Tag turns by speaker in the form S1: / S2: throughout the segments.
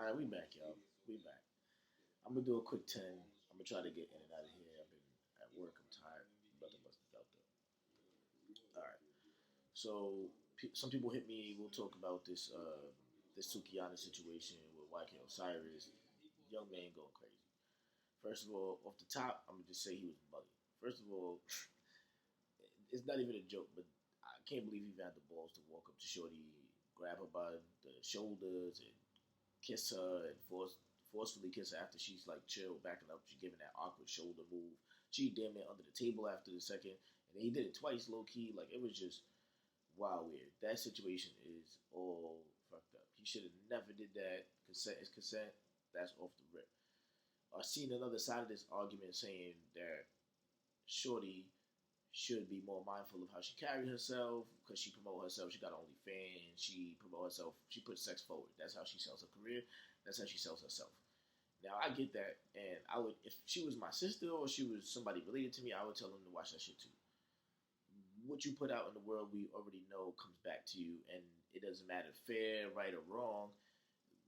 S1: All right, we back, y'all. We back. I'm gonna do a quick 10. I'm gonna try to get in and out of here. I've been at work. I'm tired. Brother must have felt it. All right. So some people hit me. We'll talk about this Sukihana situation with YK Osiris. Young man going crazy. First of all, off the top, I'm gonna just say he was bugging. First of all, it's not even a joke, but I can't believe he even had the balls to walk up to Shorty, grab her by the shoulders, and kiss her and forcefully kiss her after she's like chill, backing up. She giving that awkward shoulder move. She damn near under the table after the second, and then he did it twice, low key. Like it was just wild weird. That situation is all fucked up. He should have never did that. Consent is consent. That's off the rip. I seen another side of this argument saying that Shorty should be more mindful of how she carry herself because she promote herself. She got OnlyFans. She promote herself. She puts sex forward. That's how she sells her career. That's how she sells herself. Now I get that, and I would if she was my sister or she was somebody related to me, I would tell them to watch that shit too. What you put out in the world, we already know comes back to you, and it doesn't matter fair, right, or wrong.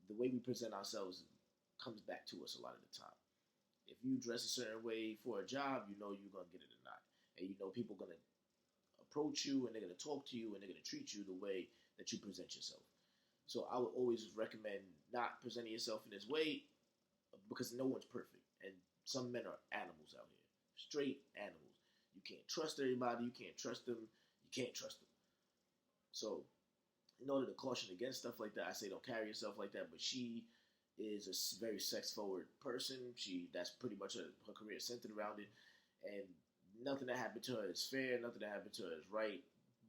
S1: The way we present ourselves comes back to us a lot of the time. If you dress a certain way for a job, you know you're gonna get it or not, and you know people are gonna approach you and they're gonna talk to you and they're gonna treat you the way that you present yourself. So I would always recommend not presenting yourself in this way because no one's perfect, and some men are animals out here, straight animals. You can't trust everybody. You can't trust them. You can't trust them. So in order to caution against stuff like that, I say don't carry yourself like that. But she is a very sex forward person. That's pretty much her career centered around it, and nothing that happened to her is fair. Nothing that happened to her is right.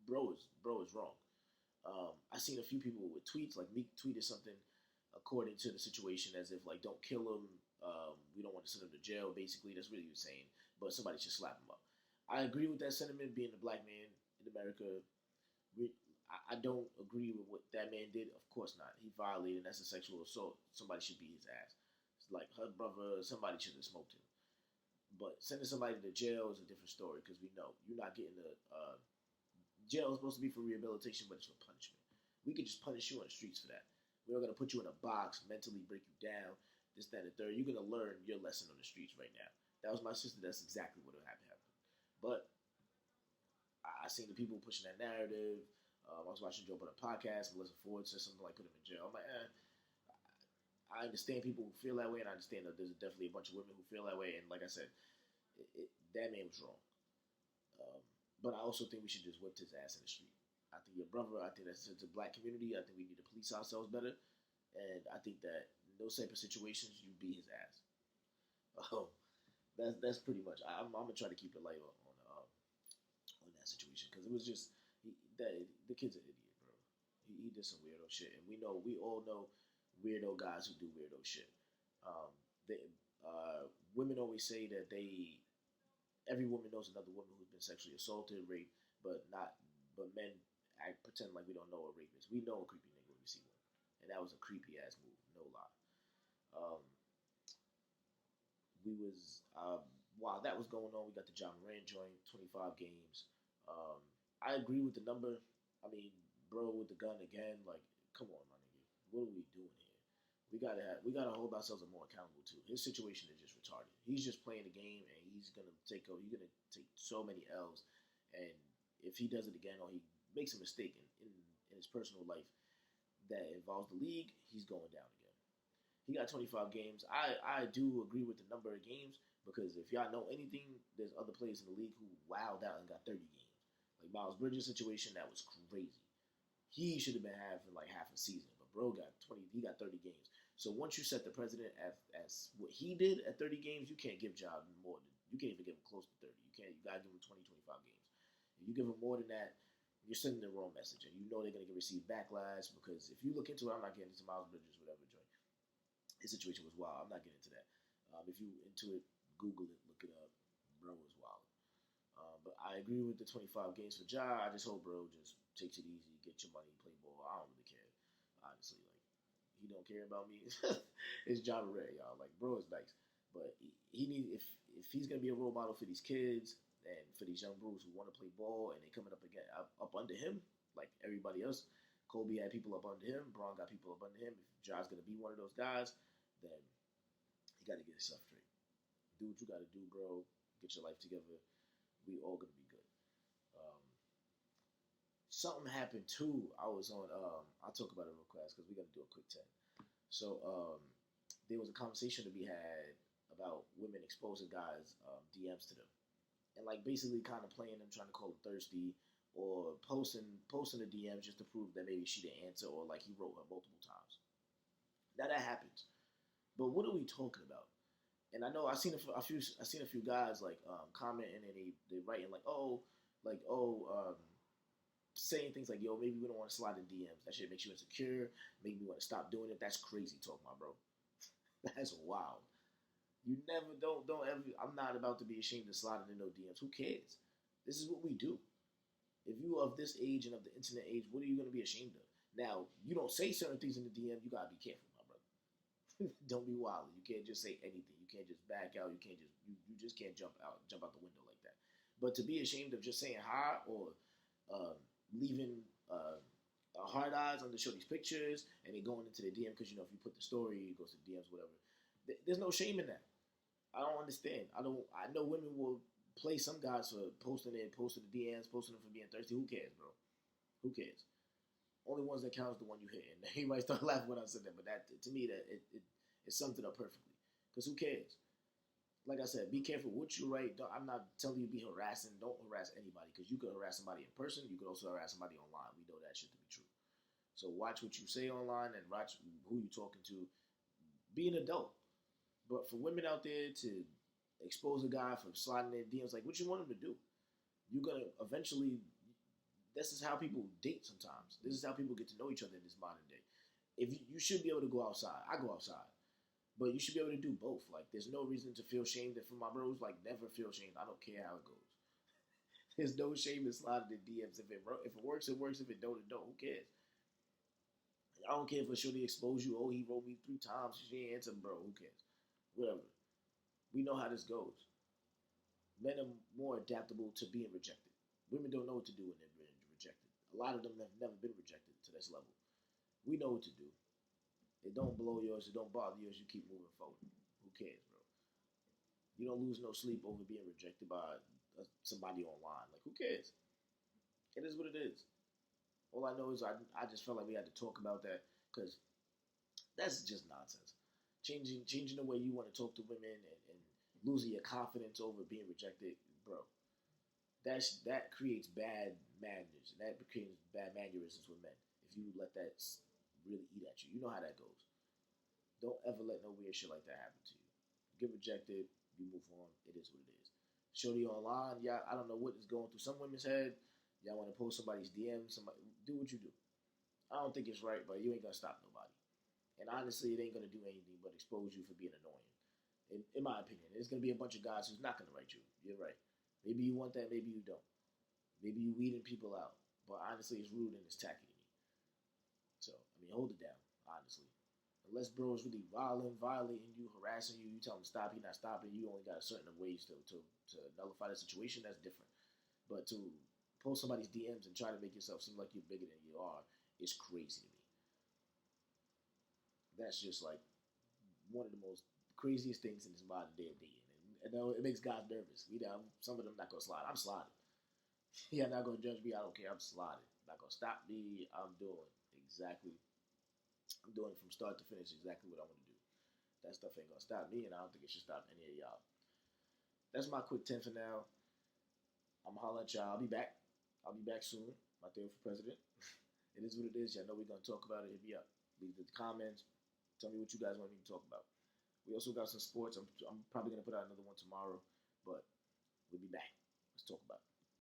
S1: Bro is wrong. I seen a few people with tweets like Meek tweeted something according to the situation as if like don't kill him. We don't want to send him to jail. Basically, that's what he was saying. But somebody should slap him up. I agree with that sentiment. Being a black man in America, I don't agree with what that man did. Of course not. He violated. That's a sexual assault. Somebody should beat his ass. It's like her brother. Somebody should have smoked him. But sending somebody to jail is a different story because we know you're not getting the jail is supposed to be for rehabilitation, but it's for punishment. We could just punish you on the streets for that. We're not gonna put you in a box, mentally break you down, this, that, and the third. You're gonna learn your lesson on the streets right now. That was my sister. That's exactly what would have happened. But I seen the people pushing that narrative. I was watching Joe on a podcast. Melissa Ford said something like put him in jail. I'm like, I understand people who feel that way, and I understand that there's definitely a bunch of women who feel that way. And like I said, that man was wrong. But I also think we should just whip his ass in the street. I think your brother. I think that's the black community. I think we need to police ourselves better, and I think that in those type of situations, you beat his ass. Um, that's pretty much. I'm gonna try to keep it light on that situation because it was just the kid's an idiot, bro. He did some weirdo shit, and we all know weirdo guys who do weirdo shit. They, women always say that every woman knows another woman who's been sexually assaulted, raped, but men pretend like we don't know a rapist. We know a creepy nigga when we see one, and that was a creepy ass move, no lie. Um, we was while that was going on, we got the John Morant joint, 25 games. Um, I agree with the number. I mean, bro, with the gun again, like, come on, my nigga, what are we doing here? We gotta hold ourselves more accountable too. His situation is just retarded. He's just playing the game, and he's gonna take so many L's, and if he does it again or he makes a mistake in his personal life that involves the league, he's going down again. He got 25 games. I do agree with the number of games because if y'all know anything, there's other players in the league who wowed out and got 30 games. Like Miles Bridges' situation, that was crazy. He should have been having like half a season, but bro got 20. He got 30 games. So once you set the president as what he did at 30 games, you can't give Job more than you can't even give him close to 30. You gotta give him 20, 25 games. If you give him more than that, you're sending the wrong message, and you know they're gonna receive backlash because if you look into it, I'm not getting into Miles Bridges, whatever joint. His situation was wild. I'm not getting into that. If you into it, Google it, look it up. Bro was wild. But I agree with the 25 games for Ja. I just hope bro just takes it easy, get your money, play ball. I don't really care. Honestly, like he don't care about me. It's Ja Morant, y'all. Like bro is nice, but he need if he's gonna be a role model for these kids and for these young bros who want to play ball and they coming up again up under him like everybody else. Kobe had people up under him. Braun got people up under him. If Ja's gonna be one of those guys, then he got to get himself straight. Do what you got to do, bro. Get your life together. We all gonna be good. Um, Something happened too. I was on. I'll talk about it real fast because we got to do a quick 10. So there was a conversation to be had about women exposing guys' DMs to them, and like basically kind of playing them, trying to call them thirsty, or posting the DMs just to prove that maybe she didn't answer, or like he wrote her multiple times. Now that happens, but what are we talking about? And I know I seen a few guys like commenting and they writing like saying things like, yo, maybe we don't want to slide in DMs. That shit makes you insecure. Maybe we want to stop doing it. That's crazy talk, my bro. That's wild. You never don't ever. I'm not about to be ashamed of sliding in no DMs. Who cares? This is what we do. If you are of this age and of the internet age, what are you going to be ashamed of? Now, you don't say certain things in the DM. You gotta be careful, my brother. Don't be wild. You can't just say anything. You can't just back out. You just can't jump out the window like that. But to be ashamed of just saying hi or leaving hard eyes under shorty's pictures and then going into the DM because if you put the story, it goes to DMs, whatever. There's no shame in that. I don't understand. I know women will play some guys for posting the DMs, posting them for being thirsty. Who cares, bro? Who cares? Only ones that count is the one you hit. And everybody started laughing when I said that, but that to me that it summed it up perfectly. Because who cares? Like I said, be careful what you write. I'm not telling you to be harassing. Don't harass anybody because you could harass somebody in person. You could also harass somebody online. We know that shit to be true. So watch what you say online and watch who you're talking to. Be an adult. But for women out there to expose a guy for sliding their DMs, like what you want him to do? You're gonna eventually. This is how people date sometimes. This is how people get to know each other in this modern day. If you should be able to go outside. I go outside. But you should be able to do both. Like, there's no reason to feel shame. That for my bros, like, never feel shame. I don't care how it goes. There's no shame in sliding the DMs. If it works, it works. If it don't, it don't. Who cares? I don't care if a shorty expose you. Oh, he wrote me 3 times. She ain't answer, bro. Who cares? Whatever. We know how this goes. Men are more adaptable to being rejected. Women don't know what to do when they're being rejected. A lot of them have never been rejected to this level. We know what to do. It don't blow yours. It don't bother yours. You keep moving forward. Who cares, bro? You don't lose no sleep over being rejected by somebody online. Like, who cares? It is what it is. All I know is I just felt like we had to talk about that because that's just nonsense. Changing the way you want to talk to women and losing your confidence over being rejected, bro. That creates bad manners. That creates bad mannerisms with men. If you let that really eat at you, you know how that goes. Don't ever let no weird shit like that happen to you. Get rejected, you move on. It is what it is. Shorty online, yeah, I don't know what is going through some women's head. Y'all want to post somebody's DM, do what you do. I don't think it's right, but you ain't gonna stop nobody. And honestly, it ain't gonna do anything but expose you for being annoying. In my opinion, there's gonna be a bunch of guys who's not gonna write you. You're right. Maybe you want that, maybe you don't. Maybe you weeding people out. But honestly, it's rude and it's tacky to me. So, hold it down, honestly. Unless bro is really violating you, harassing you, you tell him stop, he not stopping, you only got a certain ways to nullify the situation, that's different. But to post somebody's DMs and try to make yourself seem like you're bigger than you are is crazy to me. That's just like one of the most craziest things in this modern day of dating. And I know it makes guys nervous. Some of them not going to slide. I'm sliding. You're not going to judge me. I don't care. I'm sliding. Not going to stop me. I'm doing from start to finish exactly what I want to do. That stuff ain't gonna stop me, and I don't think it should stop any of y'all. That's my quick 10 for now. I'm gonna holler at y'all. I'll be back. Soon. My thing for president. It is what it is. Y'all know we're gonna talk about it. Hit me up. Leave the comments. Tell me what you guys want me to talk about. We also got some sports. I'm probably gonna put out another one tomorrow, but we'll be back. Let's talk about it.